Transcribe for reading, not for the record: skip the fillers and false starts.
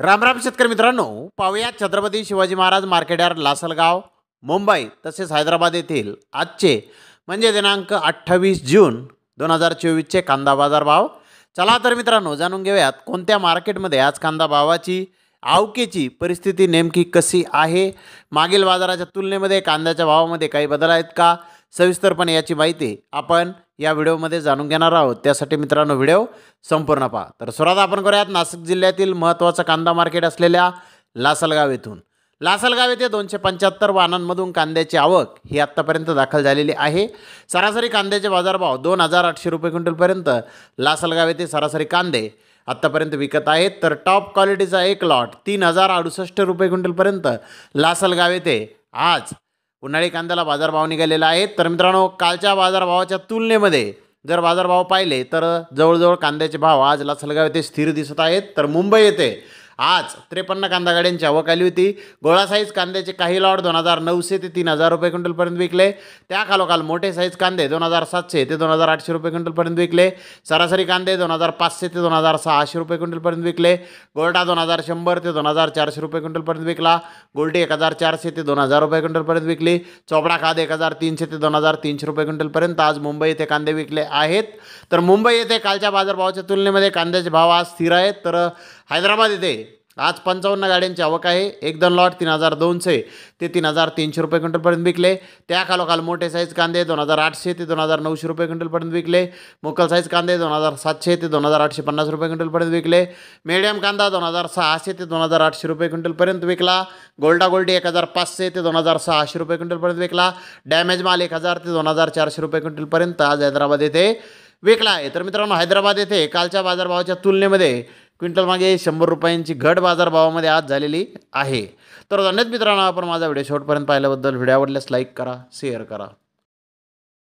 राम राम शेतकरी मित्रांनो, पाहूया छत्रपती शिवाजी महाराज मार्केट यार्ड लासलगाव मुंबई तसेच हैदराबाद येथील आजचे म्हणजे दिनांक 28 जून 2024चे कांदा बाजार भाव. चला तर मित्रांनो जाणून घेऊयात कोणत्या मार्केटमध्ये आज कांदा भावाची आवकेची परिस्थिती नेमकी कशी आहे. मागील बाजाराच्या तुलनेमध्ये कांद्याच्या भावामध्ये काही बदल आहेत का, सविस्तरपणे याची माहिती आपण या व्हिडिओमध्ये जाणून घेणार आहोत. त्यासाठी मित्रांनो व्हिडिओ संपूर्ण पहा. तर सुरुवात आपण करूयात नाशिक जिल्ह्यातील महत्त्वाचं कांदा मार्केट असलेल्या लासलगाव येथून. लासलगाव येथे 275 वाहनांमधून कांद्याची आवक ही आत्तापर्यंत दाखल झालेली आहे. सरासरी कांद्याचे बाजारभाव 2800 रुपये क्विंटलपर्यंत लासलगाव येथे सरासरी कांदे आत्तापर्यंत विकत आहेत. तर टॉप क्वालिटीचा एक लॉट 3068 रुपये क्विंटलपर्यंत लासलगाव येथे आज उन्हाळी कांद्याला बाजारभाव निघालेला आहे. तर मित्रांनो कालच्या बाजारभावाच्या तुलनेमध्ये जर बाजारभाव पाहिले तर जवळजवळ कांद्याचे भाव आज लासलगाव येथे स्थिर दिसत आहेत. तर मुंबई येथे आज 53 कांदा गाड्यांची आवक आली होती. गोळा साईज कांद्याचे काही लॉट 2900 ते 3000 रुपये क्विंटलपर्यंत विकले. त्याखालोखाल मोठे साईज कांदे 2700 ते 2800 रुपये क्विंटलपर्यंत विकले. सरासरी कांदे 2500 ते 2600 रुपये क्विंटलपर्यंत विकले. गोल्टा 2100 ते 2400 रुपये क्विंटलपर्यंत विकला. गोल्टी 1400 ते 2000 रुपये क्विंटलपर्यंत विकली. चोपडा खाद 1300 ते 2300 रुपये क्विंटलपर्यंत आज मुंबई येथे कांदे विकले आहेत. तर मुंबई येथे कालच्या बाजारभावाच्या तुलनेमध्ये कांद्याचे भाव आज स्थिर आहेत. तर हैदराबाद येथे आज 55 गाड्यांची आवक आहे. एक दोन लॉट 3200 ते 3300 रुपये क्विंटलपर्यंत विकले. त्याखालोखाल मोठे साईज कांदे 2800 ते 2900 रुपये क्विंटलपर्यंत विकले. मुकल साईज कांदे 2700 ते 2850 रुपये क्विंटलपर्यंत विकले. मीडियम कांदा 2600 ते 2800 रुपये क्विंटलपर्यंत विकला. गोल्डा गोल्डी 1500 ते 2600 रुपये क्विंटलपर्यंत विकला. डॅमेज माल 1000 ते 2400 रुपये क्विंटलपर्यंत आज हैदराबाद येथे विकला आहे. तर मित्रांनो हैदराबाद येथे कालच्या बाजारभावाच्या तुलनेमध्ये क्विंटल मागे 100 रुपयांची घट बाजारभावामध्ये आज झालेली आहे. तर धन्यवाद मित्रांनो, आपण माझा व्हिडिओ शेवटपर्यंत पाहिल्याबद्दल. व्हिडिओ आवडल्यास लाईक करा, शेअर करा.